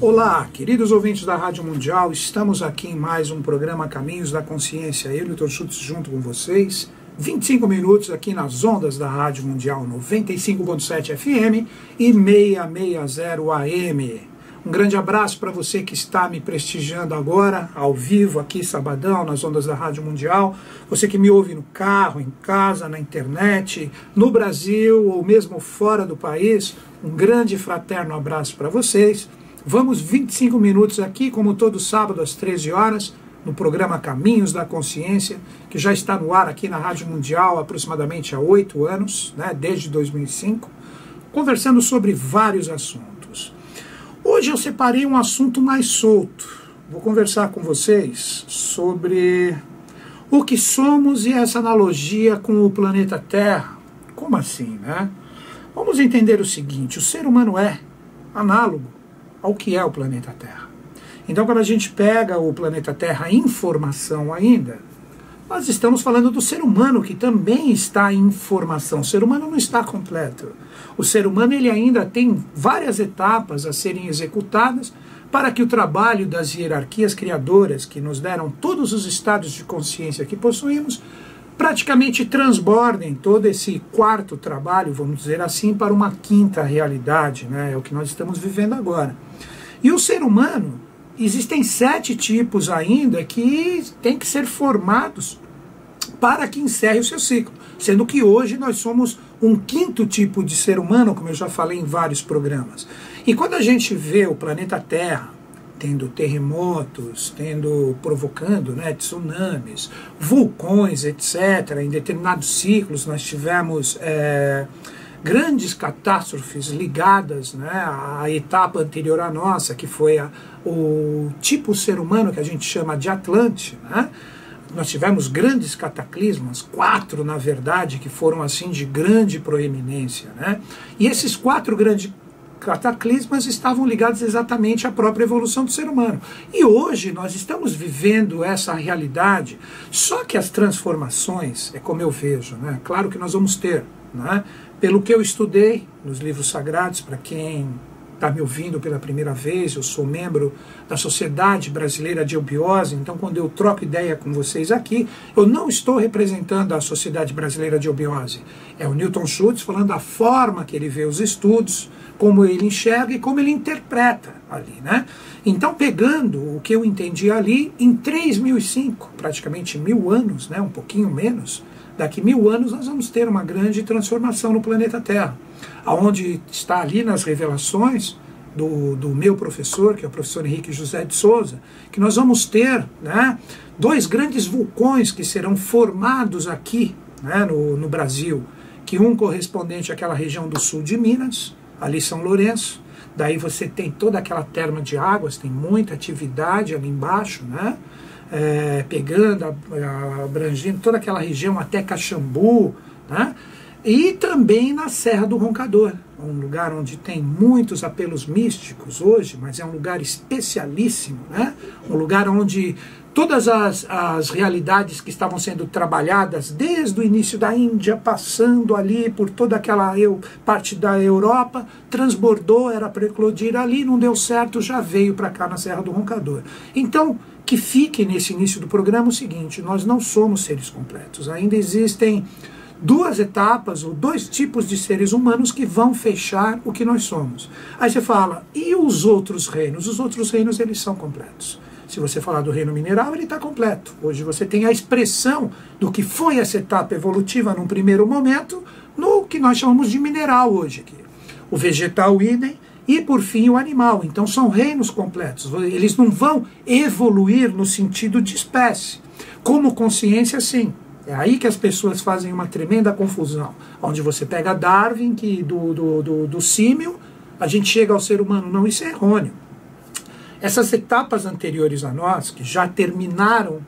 Olá, queridos ouvintes da Rádio Mundial, estamos aqui em mais um programa Caminhos da Consciência, eu, Newton Schultz, junto com vocês, 25 minutos aqui nas ondas da Rádio Mundial 95.7 FM e 660 AM. Um grande abraço para você que está me prestigiando agora, ao vivo, aqui sabadão, nas ondas da Rádio Mundial, você que me ouve no carro, em casa, na internet, no Brasil ou mesmo fora do país, um grande e fraterno abraço para vocês. Vamos 25 minutos aqui, como todo sábado às 13 horas, no programa Caminhos da Consciência, que já está no ar aqui na Rádio Mundial aproximadamente há 8 anos, né, desde 2005, conversando sobre vários assuntos. Hoje eu separei um assunto mais solto. Vou conversar com vocês sobre o que somos e essa analogia com o planeta Terra. Como assim, né? Vamos entender o seguinte, o ser humano é análogo ao que é o planeta Terra. Então, quando a gente pega o planeta Terra em formação ainda, nós estamos falando do ser humano, que também está em formação. O ser humano não está completo. O ser humano ele ainda tem várias etapas a serem executadas para que o trabalho das hierarquias criadoras, que nos deram todos os estados de consciência que possuímos, praticamente transbordem todo esse quarto trabalho, vamos dizer assim, para uma quinta realidade, né? É o que nós estamos vivendo agora. E o ser humano, existem 7 tipos ainda que têm que ser formados para que encerre o seu ciclo, sendo que hoje nós somos um 5º tipo de ser humano, como eu já falei em vários programas. E quando a gente vê o planeta Terra tendo terremotos, provocando, né, tsunamis, vulcões, etc., em determinados ciclos nós tivemos grandes catástrofes ligadas, né, à etapa anterior à nossa, que foi o tipo ser humano que a gente chama de Atlante, né? Nós tivemos grandes cataclismas, 4 na verdade, que foram assim de grande proeminência, né? E esses 4 grandes cataclismas estavam ligados exatamente à própria evolução do ser humano. E hoje nós estamos vivendo essa realidade, só que as transformações, é como eu vejo, né? Claro que nós vamos ter, né? Pelo que eu estudei nos livros sagrados, para quem está me ouvindo pela primeira vez, eu sou membro da Sociedade Brasileira de Eubiose, então quando eu troco ideia com vocês aqui, eu não estou representando a Sociedade Brasileira de Eubiose. É o Newton Schultz falando da forma que ele vê os estudos, como ele enxerga e como ele interpreta ali, né? Então, pegando o que eu entendi ali, em 3005, praticamente 1000 anos, né, um pouquinho menos, daqui 1000 anos nós vamos ter uma grande transformação no planeta Terra, aonde está ali nas revelações do meu professor, que é o professor Henrique José de Souza, que nós vamos ter, né, 2 grandes vulcões que serão formados aqui, né, no Brasil, que um correspondente àquela região do sul de Minas, ali São Lourenço, daí você tem toda aquela terma de águas, tem muita atividade ali embaixo, né? Pegando, abrangindo toda aquela região até Caxambu, né? E também na Serra do Roncador, um lugar onde tem muitos apelos místicos hoje, mas é um lugar especialíssimo, né? Um lugar onde todas as realidades que estavam sendo trabalhadas desde o início da Índia, passando ali por toda aquela parte da Europa, transbordou, era para eclodir ali, não deu certo, já veio para cá na Serra do Roncador. Então, que fique nesse início do programa o seguinte, nós não somos seres completos, ainda existem 2 etapas ou 2 tipos de seres humanos que vão fechar o que nós somos. Aí você fala, e os outros reinos? Os outros reinos, eles são completos. Se você falar do reino mineral, ele está completo. Hoje você tem a expressão do que foi essa etapa evolutiva num primeiro momento, no que nós chamamos de mineral hoje aqui. O vegetal idem e, por fim, o animal. Então são reinos completos. Eles não vão evoluir no sentido de espécie. Como consciência, sim. É aí que as pessoas fazem uma tremenda confusão. Onde você pega Darwin, que do símio, a gente chega ao ser humano. Não, isso é errôneo. Essas etapas anteriores a nós, que já terminaram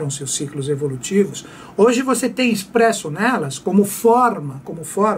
seus ciclos evolutivos, hoje você tem expresso nelas como forma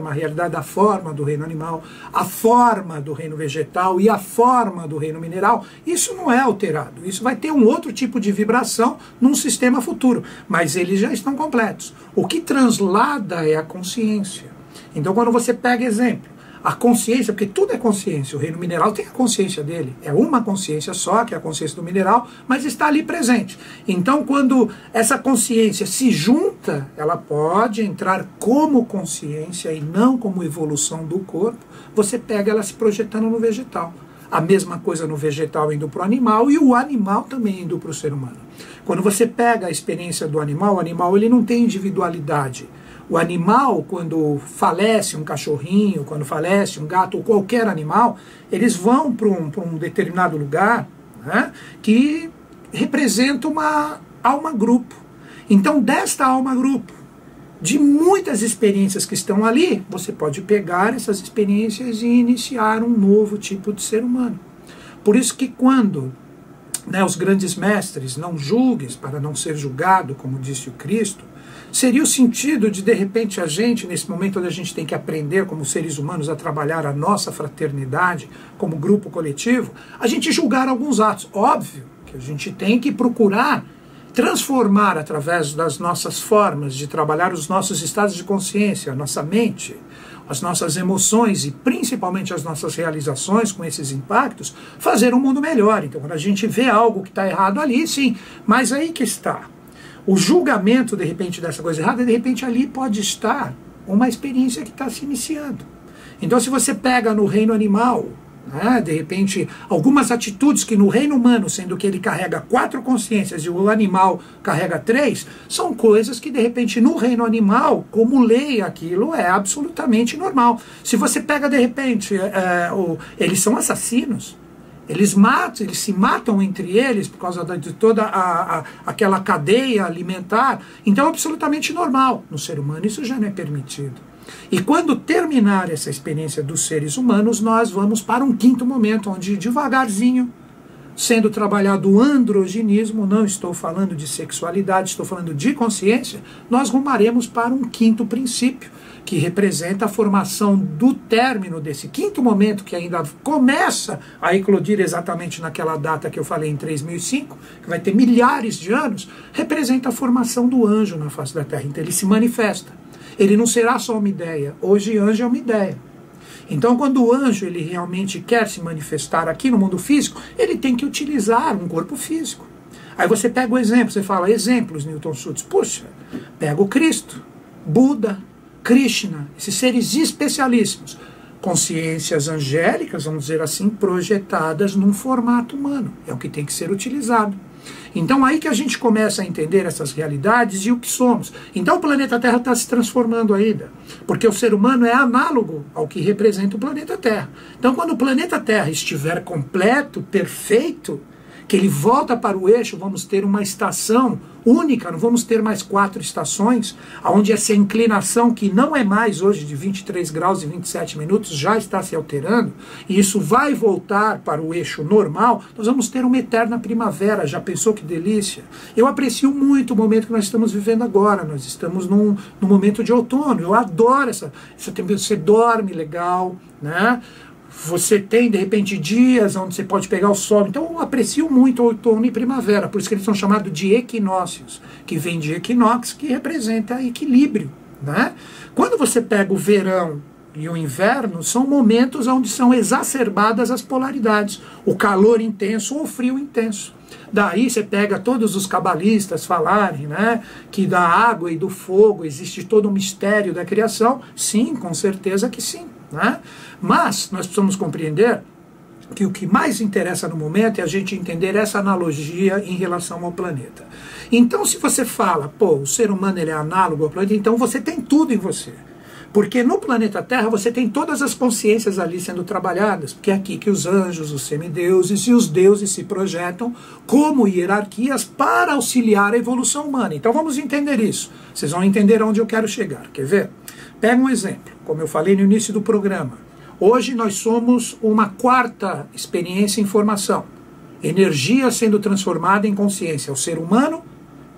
a realidade da forma do reino animal, a forma do reino vegetal e a forma do reino mineral. Isso não é alterado, isso vai ter um outro tipo de vibração num sistema futuro, mas eles já estão completos. O que translada é a consciência. Então, quando você pega exemplo, a consciência, porque tudo é consciência, o reino mineral tem a consciência dele, é uma consciência só, que é a consciência do mineral, mas está ali presente. Então, quando essa consciência se junta, ela pode entrar como consciência e não como evolução do corpo, você pega ela se projetando no vegetal. A mesma coisa no vegetal indo para o animal e o animal também indo para o ser humano. Quando você pega a experiência do animal, o animal ele não tem individualidade. O animal, quando falece um cachorrinho, quando falece um gato ou qualquer animal, eles vão para um determinado lugar, né, que representa uma alma-grupo. Então, desta alma-grupo, de muitas experiências que estão ali, você pode pegar essas experiências e iniciar um novo tipo de ser humano. Por isso que quando, né, os grandes mestres, não julgues para não ser julgado, como disse o Cristo, seria o sentido de repente, a gente, nesse momento onde a gente tem que aprender como seres humanos a trabalhar a nossa fraternidade como grupo coletivo, a gente julgar alguns atos. Óbvio que a gente tem que procurar transformar através das nossas formas de trabalhar os nossos estados de consciência, a nossa mente, as nossas emoções e principalmente as nossas realizações com esses impactos, fazer um mundo melhor. Então, quando a gente vê algo que está errado ali, sim, mas aí que está. O julgamento, de repente, dessa coisa errada, de repente ali pode estar uma experiência que está se iniciando. Então, se você pega no reino animal, né, de repente, algumas atitudes que no reino humano, sendo que ele carrega 4 consciências e o animal carrega 3, são coisas que de repente no reino animal, como lei, aquilo é absolutamente normal. Se você pega de repente, eles são assassinos, eles se matam entre eles por causa de toda aquela cadeia alimentar, então é absolutamente normal. No ser humano isso já não é permitido. E quando terminar essa experiência dos seres humanos, nós vamos para um 5º momento, onde devagarzinho, sendo trabalhado o androginismo, não estou falando de sexualidade, estou falando de consciência, nós rumaremos para um 5º princípio, que representa a formação do término desse 5º momento, que ainda começa a eclodir exatamente naquela data que eu falei, em 3005, que vai ter milhares de anos, representa a formação do anjo na face da Terra. Então ele se manifesta. Ele não será só uma ideia. Hoje anjo é uma ideia. Então quando o anjo ele realmente quer se manifestar aqui no mundo físico, ele tem que utilizar um corpo físico. Aí você pega o exemplo, você fala, exemplos, Newton Schultz. Puxa, pega o Cristo, Buda, Krishna, esses seres especialíssimos. Consciências angélicas, vamos dizer assim, projetadas num formato humano. É o que tem que ser utilizado. Então aí que a gente começa a entender essas realidades e o que somos. Então o planeta Terra está se transformando ainda, porque o ser humano é análogo ao que representa o planeta Terra. Então quando o planeta Terra estiver completo, perfeito, que ele volta para o eixo, vamos ter uma estação única, não vamos ter mais 4 estações, onde essa inclinação, que não é mais hoje de 23 graus e 27 minutos, já está se alterando, e isso vai voltar para o eixo normal, nós vamos ter uma eterna primavera. Já pensou que delícia? Eu aprecio muito o momento que nós estamos vivendo agora, nós estamos num momento de outono, eu adoro essa temperatura, você dorme legal, né? Você tem, de repente, dias onde você pode pegar o sol. Então eu aprecio muito outono e primavera, por isso que eles são chamados de equinócios, que vem de equinox, que representa equilíbrio, né? Quando você pega o verão e o inverno, são momentos onde são exacerbadas as polaridades, o calor intenso ou o frio intenso. Daí você pega todos os cabalistas falarem, né, que da água e do fogo existe todo o mistério da criação. Sim, com certeza que sim, né? Mas nós precisamos compreender que o que mais interessa no momento é a gente entender essa analogia em relação ao planeta. Então, se você fala, pô, o ser humano ele é análogo ao planeta, então você tem tudo em você. Porque no planeta Terra você tem todas as consciências ali sendo trabalhadas, porque é aqui que os anjos, os semideuses e os deuses se projetam como hierarquias para auxiliar a evolução humana. Então vamos entender isso. Vocês vão entender aonde eu quero chegar. Quer ver? Pega um exemplo, como eu falei no início do programa. Hoje nós somos uma 4ª experiência em formação. Energia sendo transformada em consciência. O ser humano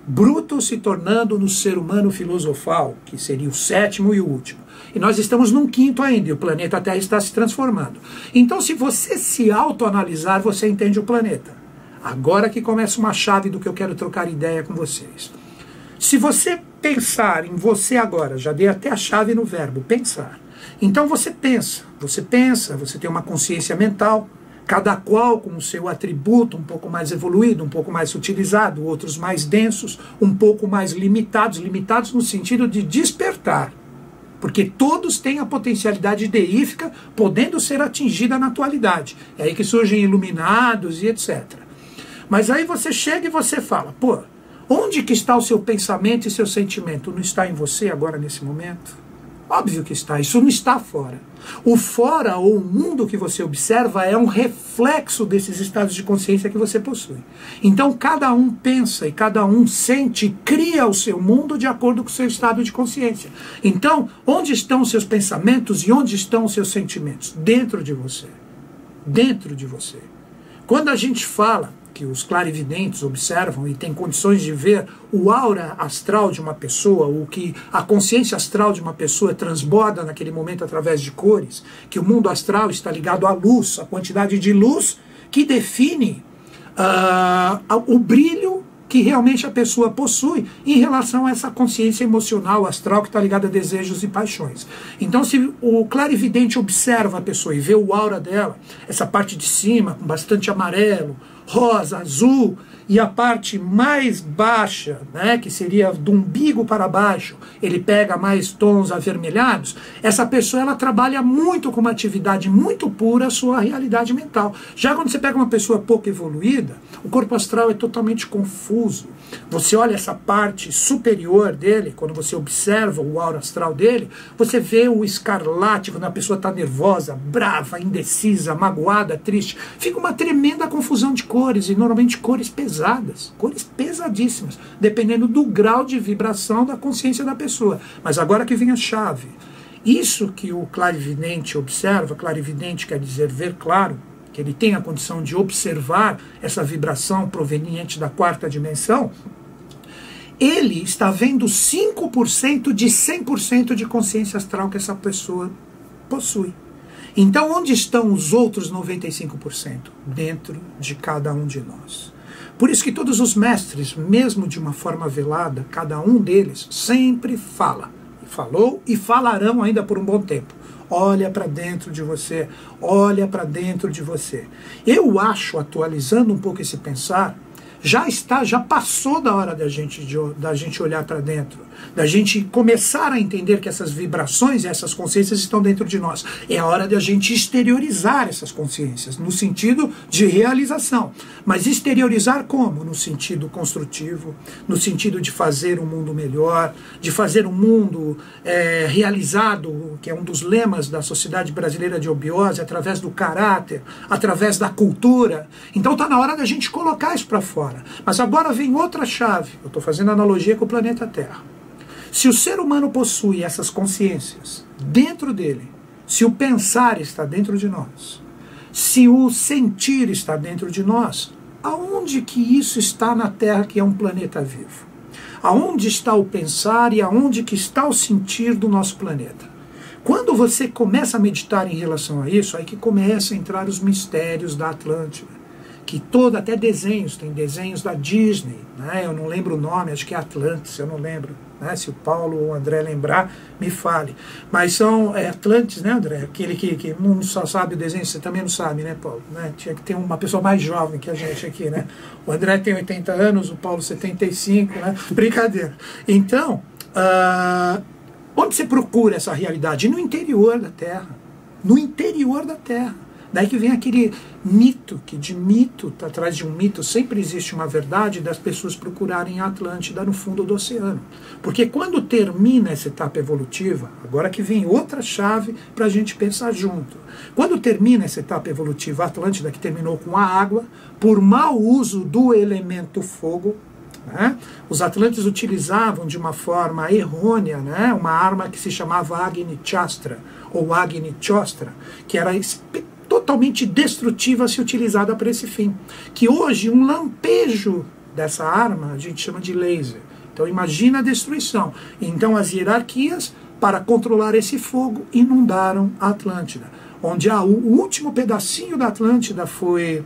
bruto se tornando no ser humano filosofal, que seria o 7º e o último. E nós estamos num 5º ainda, e o planeta Terra está se transformando. Então, se você se autoanalisar, você entende o planeta. Agora que começa uma chave do que eu quero trocar ideia com vocês. Se você pensar em você agora, já dei até a chave no verbo, pensar. Então você pensa, você tem uma consciência mental, cada qual com o seu atributo um pouco mais evoluído, um pouco mais utilizado, outros mais densos, um pouco mais limitados no sentido de despertar. Porque todos têm a potencialidade deífica podendo ser atingida na atualidade. É aí que surgem iluminados e etc. Mas aí você chega e você fala, pô, onde que está o seu pensamento e seu sentimento? Não está em você agora nesse momento? Óbvio que está, isso não está fora. O fora ou o mundo que você observa é um reflexo desses estados de consciência que você possui. Então cada um pensa e cada um sente e cria o seu mundo de acordo com o seu estado de consciência. Então, onde estão os seus pensamentos e onde estão os seus sentimentos? Dentro de você. Dentro de você. Quando a gente fala que os clarividentes observam e têm condições de ver o aura astral de uma pessoa, o que a consciência astral de uma pessoa transborda naquele momento através de cores, que o mundo astral está ligado à luz, a quantidade de luz que define o brilho que realmente a pessoa possui em relação a essa consciência emocional astral que está ligada a desejos e paixões. Então, se o clarividente observa a pessoa e vê o aura dela, essa parte de cima com bastante amarelo, rosa, azul, e a parte mais baixa, né, que seria do umbigo para baixo, ele pega mais tons avermelhados, essa pessoa ela trabalha muito com uma atividade muito pura a sua realidade mental. Já quando você pega uma pessoa pouco evoluída, o corpo astral é totalmente confuso. Você olha essa parte superior dele, quando você observa o aura astral dele, você vê o escarlate, quando a pessoa está nervosa, brava, indecisa, magoada, triste. Fica uma tremenda confusão de cores, e normalmente cores pesadas, cores pesadíssimas, dependendo do grau de vibração da consciência da pessoa. Mas agora que vem a chave. Isso que o clarividente observa, clarividente quer dizer ver claro, que ele tem a condição de observar essa vibração proveniente da quarta dimensão, ele está vendo 5% de 100% de consciência astral que essa pessoa possui. Então, onde estão os outros 95%? Dentro de cada um de nós. Por isso que todos os mestres, mesmo de uma forma velada, cada um deles sempre fala, falou e falarão ainda por um bom tempo. Olha para dentro de você, olha para dentro de você. Eu acho, atualizando um pouco esse pensar, já passou da hora da gente olhar para dentro, da gente começar a entender que essas vibrações e essas consciências estão dentro de nós. É a hora da gente exteriorizar essas consciências, no sentido de realização. Mas exteriorizar como? No sentido construtivo, no sentido de fazer um mundo melhor, de fazer um mundo realizado, que é um dos lemas da Sociedade Brasileira de Obiose, através do caráter, através da cultura. Então está na hora da gente colocar isso para fora. Mas agora vem outra chave. Eu estou fazendo analogia com o planeta Terra. Se o ser humano possui essas consciências dentro dele, se o pensar está dentro de nós, se o sentir está dentro de nós, aonde que isso está na Terra, que é um planeta vivo? Aonde está o pensar e aonde que está o sentir do nosso planeta? Quando você começa a meditar em relação a isso, aí que começa a entrar os mistérios da Atlântida. Que até desenhos, tem desenhos da Disney, né? Eu não lembro o nome, acho que é Atlantis, eu não lembro, né? Se o Paulo ou o André lembrar, me fale. Mas são Atlantis, né, André? Aquele que não só sabe o desenho, você também não sabe, né, Paulo? Né? Tinha que ter uma pessoa mais jovem que a gente aqui, né? O André tem 80 anos, o Paulo 75, né? Brincadeira. Então, onde você procura essa realidade? No interior da Terra. No interior da Terra. Daí que vem aquele mito, que de mito, atrás de um mito sempre existe uma verdade, das pessoas procurarem a Atlântida no fundo do oceano. Porque quando termina essa etapa evolutiva, agora que vem outra chave para a gente pensar junto. Quando termina essa etapa evolutiva, a Atlântida, que terminou com a água, por mau uso do elemento fogo, né, os Atlantes utilizavam de uma forma errônea, né, uma arma que se chamava Agni Shastra, ou Agni Shostra, que era totalmente destrutiva se utilizada para esse fim. Que hoje um lampejo dessa arma a gente chama de laser. Então imagina a destruição. Então as hierarquias, para controlar esse fogo, inundaram a Atlântida. Onde o último pedacinho da Atlântida foi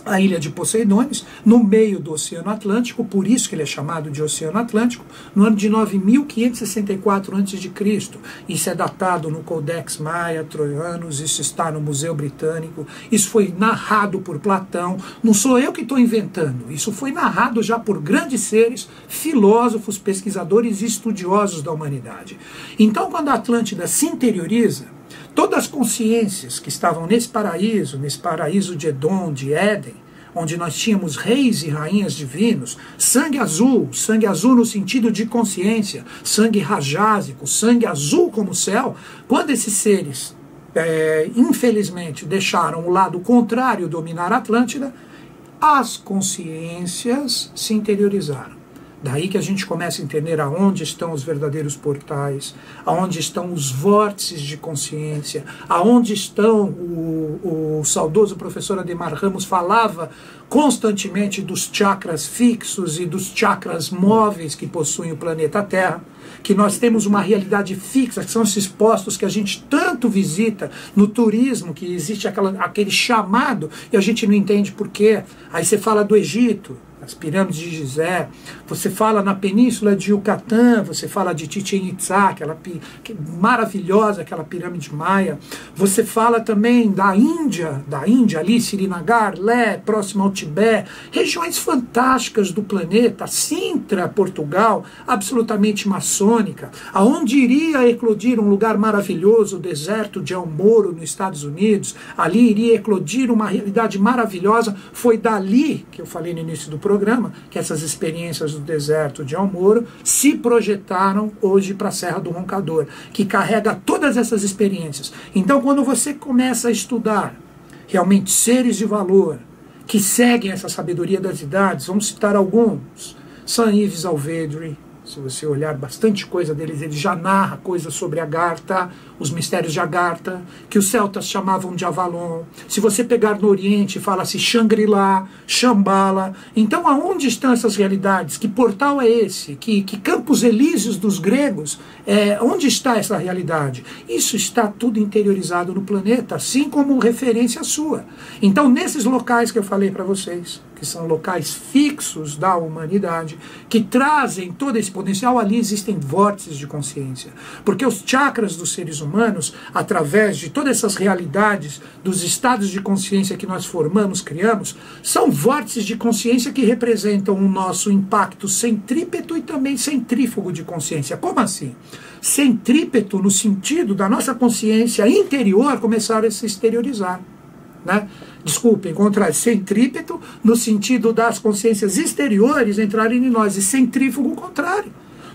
a ilha de Poseidones, no meio do Oceano Atlântico, por isso que ele é chamado de Oceano Atlântico, no ano de 9564 a.C. Isso é datado no Codex Maia Troianos, isso está no Museu Britânico, isso foi narrado por Platão, não sou eu que estou inventando, isso foi narrado já por grandes seres, filósofos, pesquisadores e estudiosos da humanidade. Então, quando a Atlântida se interioriza, todas as consciências que estavam nesse paraíso de Edom, de Éden, onde nós tínhamos reis e rainhas divinos, sangue azul no sentido de consciência, sangue rajásico, sangue azul como o céu, quando esses seres, infelizmente, deixaram o lado contrário dominar a Atlântida, as consciências se interiorizaram. Daí que a gente começa a entender aonde estão os verdadeiros portais, aonde estão os vórtices de consciência, aonde estão, o saudoso professor Ademar Ramos falava constantemente dos chakras fixos e dos chakras móveis que possuem o planeta Terra, que nós temos uma realidade fixa, que são esses postos que a gente tanto visita no turismo, que existe aquele chamado e a gente não entende por quê. Aí você fala do Egito, as pirâmides de Gizé, você fala na península de Yucatán, você fala de Chichén Itzá, maravilhosa, aquela pirâmide maia, você fala também da Índia ali, Srinagar, Lé, próximo ao Tibete, regiões fantásticas do planeta, Sintra, Portugal, absolutamente maçônica, aonde iria eclodir um lugar maravilhoso, o deserto de El Moro, nos Estados Unidos, ali iria eclodir uma realidade maravilhosa, foi dali que eu falei no início do programa, que essas experiências do deserto de El Moro se projetaram hoje para a Serra do Roncador, que carrega todas essas experiências. Então, quando você começa a estudar realmente seres de valor, que seguem essa sabedoria das idades, vamos citar alguns, Saint-Yves Alvedre, se você olhar bastante coisa deles, ele já narra coisas sobre Agartha, os mistérios de Agartha, que os celtas chamavam de Avalon. Se você pegar no Oriente, fala-se Shangri-La, Shambhala. Então, aonde estão essas realidades? Que portal é esse? Que campos elíseos dos gregos? Onde está essa realidade? Isso está tudo interiorizado no planeta, assim como referência sua. Então, nesses locais que eu falei para vocês, que são locais fixos da humanidade, que trazem todo esse potencial, ali existem vórtices de consciência. Porque os chakras dos seres humanos, através de todas essas realidades, dos estados de consciência que nós formamos, criamos, são vórtices de consciência que representam o nosso impacto centrípeto e também centrífugo de consciência. Como assim? Centrípeto no sentido da nossa consciência interior começar a se exteriorizar, né? Desculpem, contrário, centrípeto no sentido das consciências exteriores entrarem em nós, e centrífugo o contrário,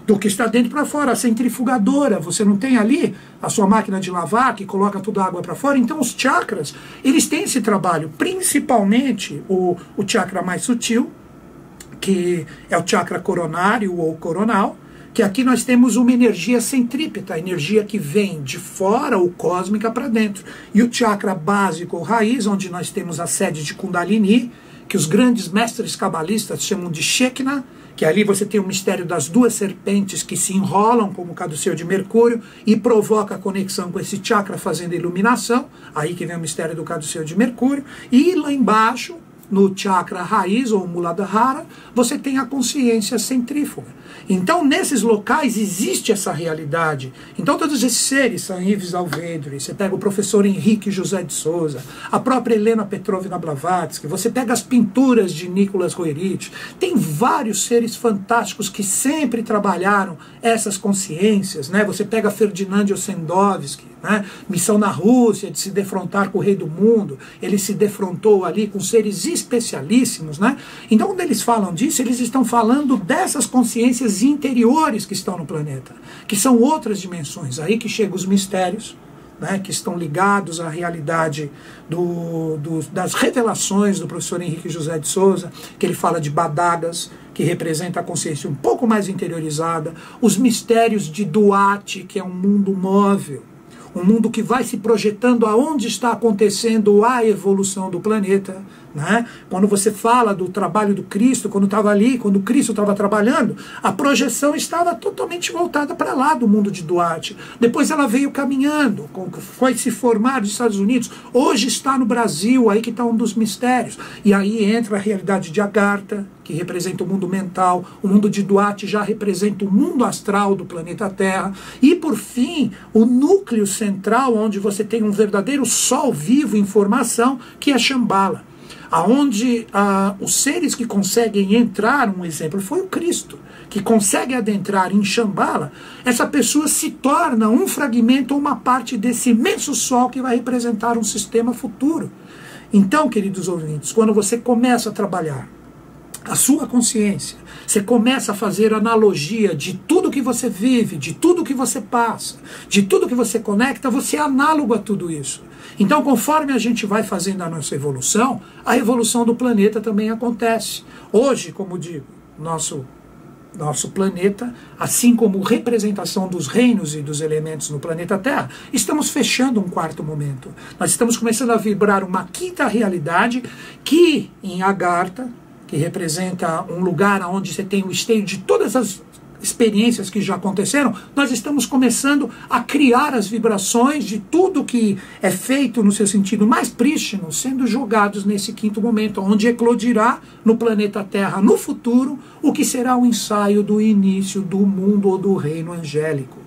do que está dentro para fora, a centrifugadora. Você não tem ali a sua máquina de lavar que coloca toda a água para fora? Então os chakras, eles têm esse trabalho, principalmente o chakra mais sutil, que é o chakra coronário ou coronal, que aqui nós temos uma energia centrípeta, a energia que vem de fora ou cósmica para dentro. E o chakra básico ou raiz, onde nós temos a sede de Kundalini, que os grandes mestres cabalistas chamam de Shekinah, que ali você tem o mistério das duas serpentes que se enrolam como o caduceu de Mercúrio e provoca a conexão com esse chakra fazendo a iluminação, aí que vem o mistério do caduceu de Mercúrio. E lá embaixo, no chakra raiz ou Muladhara, você tem a consciência centrífuga. Então, nesses locais existe essa realidade. Então, todos esses seres, Saint-Yves Alvedre, você pega o professor Henrique José de Souza, a própria Helena Petrovna Blavatsky, você pega as pinturas de Nicolas Roerich, tem vários seres fantásticos que sempre trabalharam essas consciências, né? Você pega Ferdinand Ossendowski, né? Missão na Rússia, de se defrontar com o rei do mundo, ele se defrontou ali com seres especialíssimos, né? Então, quando eles falam disso, eles estão falando dessas consciências interiores que estão no planeta, que são outras dimensões, aí que chegam os mistérios, né, que estão ligados à realidade das revelações do professor Henrique José de Souza, que ele fala de Badagas, que representa a consciência um pouco mais interiorizada, os mistérios de Duat, que é um mundo móvel, um mundo que vai se projetando aonde está acontecendo a evolução do planeta, né? Quando você fala do trabalho do Cristo, quando estava ali, quando o Cristo estava trabalhando, a projeção estava totalmente voltada para lá do mundo de Duarte. Depois ela veio caminhando, foi se formar nos Estados Unidos, hoje está no Brasil, aí que está um dos mistérios. E aí entra a realidade de Agartha, que representa o mundo mental, o mundo de Duarte já representa o mundo astral do planeta Terra, e por fim, o núcleo central, onde você tem um verdadeiro sol vivo em formação, que é Shambhala. Aonde os seres que conseguem entrar, um exemplo foi o Cristo, que consegue adentrar em Shambhala, essa pessoa se torna um fragmento ou uma parte desse imenso sol que vai representar um sistema futuro. Então, queridos ouvintes, quando você começa a trabalhar a sua consciência, você começa a fazer analogia de tudo que você vive, de tudo que você passa, de tudo que você conecta, você é análogo a tudo isso. Então, conforme a gente vai fazendo a nossa evolução, a evolução do planeta também acontece. Hoje, como digo, nosso planeta, assim como representação dos reinos e dos elementos no planeta Terra, estamos fechando um quarto momento. Nós estamos começando a vibrar uma quinta realidade que, em Agartha, que representa um lugar onde você tem o esteio de todas as experiências que já aconteceram, nós estamos começando a criar as vibrações de tudo que é feito no seu sentido mais prístino, sendo jogados nesse quinto momento, onde eclodirá no planeta Terra, no futuro, o que será o ensaio do início do mundo ou do reino angélico.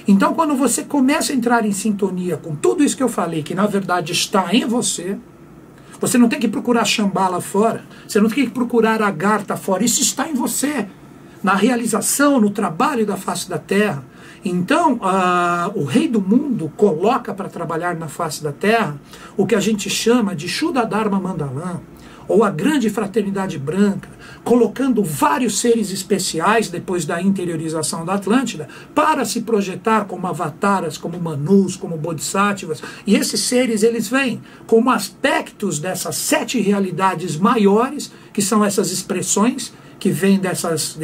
Então, quando você começa a entrar em sintonia com tudo isso que eu falei, que na verdade está em você, você não tem que procurar Shambhala fora, você não tem que procurar Agartha fora, isso está em você, na realização, no trabalho da face da Terra. Então, o Rei do Mundo coloca para trabalhar na face da Terra o que a gente chama de Shuddha Dharma Mandalam, ou a Grande Fraternidade Branca, colocando vários seres especiais depois da interiorização da Atlântida para se projetar como avataras, como manus, como bodhisattvas. E esses seres, eles vêm como aspectos dessas 7 realidades maiores, que são essas expressões que vêm dessas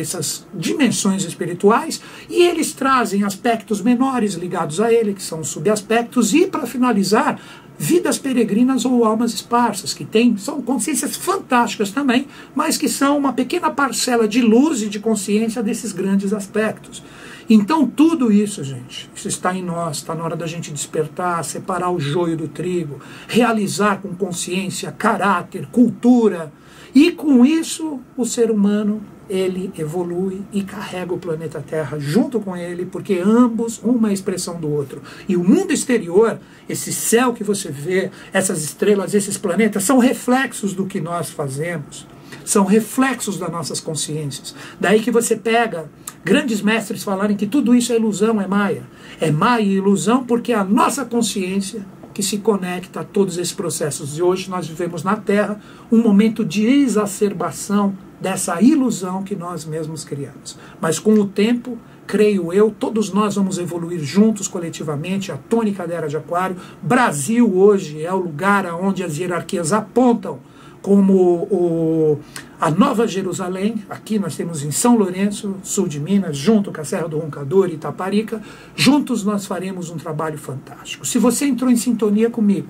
dimensões espirituais, e eles trazem aspectos menores ligados a ele, que são os subaspectos, e para finalizar, vidas peregrinas ou almas esparsas, que são consciências fantásticas também, mas que são uma pequena parcela de luz e de consciência desses grandes aspectos. Então tudo isso, gente, isso está em nós, está na hora da gente despertar, separar o joio do trigo, realizar com consciência, caráter, cultura, e com isso o ser humano, ele evolui e carrega o planeta Terra junto com ele, porque ambos, uma é expressão do outro. E o mundo exterior, esse céu que você vê, essas estrelas, esses planetas, são reflexos do que nós fazemos, são reflexos das nossas consciências. Daí que você pega grandes mestres falarem que tudo isso é ilusão, é maia. É maia e ilusão porque a nossa consciência que se conecta a todos esses processos. E hoje nós vivemos na Terra um momento de exacerbação dessa ilusão que nós mesmos criamos. Mas com o tempo, creio eu, todos nós vamos evoluir juntos, coletivamente, a tônica da Era de Aquário. Brasil hoje é o lugar onde as hierarquias apontam como a Nova Jerusalém. Aqui nós temos em São Lourenço, sul de Minas, junto com a Serra do Roncador e Itaparica. Juntos nós faremos um trabalho fantástico. Se você entrou em sintonia comigo,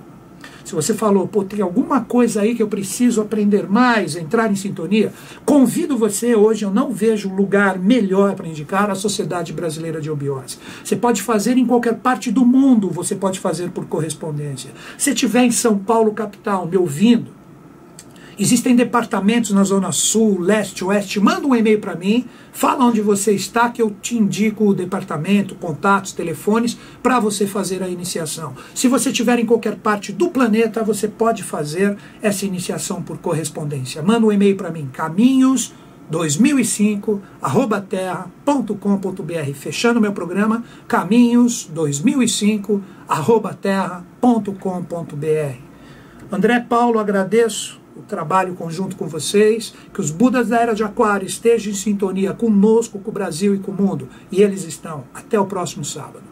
se você falou, pô, tem alguma coisa aí que eu preciso aprender mais, entrar em sintonia, convido você hoje, eu não vejo lugar melhor para indicar, a Sociedade Brasileira de Obiose. Você pode fazer em qualquer parte do mundo, você pode fazer por correspondência. Se estiver em São Paulo, capital, me ouvindo, existem departamentos na Zona Sul, Leste, Oeste, manda um e-mail para mim, fala onde você está que eu te indico o departamento, contatos, telefones, para você fazer a iniciação. Se você estiver em qualquer parte do planeta, você pode fazer essa iniciação por correspondência. Manda um e-mail para mim, caminhos2005@terra.com.br. Fechando meu programa, caminhos2005@terra.com.br. André Paulo, agradeço o trabalho conjunto com vocês, que os Budas da Era de Aquário estejam em sintonia conosco, com o Brasil e com o mundo. E eles estão. Até o próximo sábado.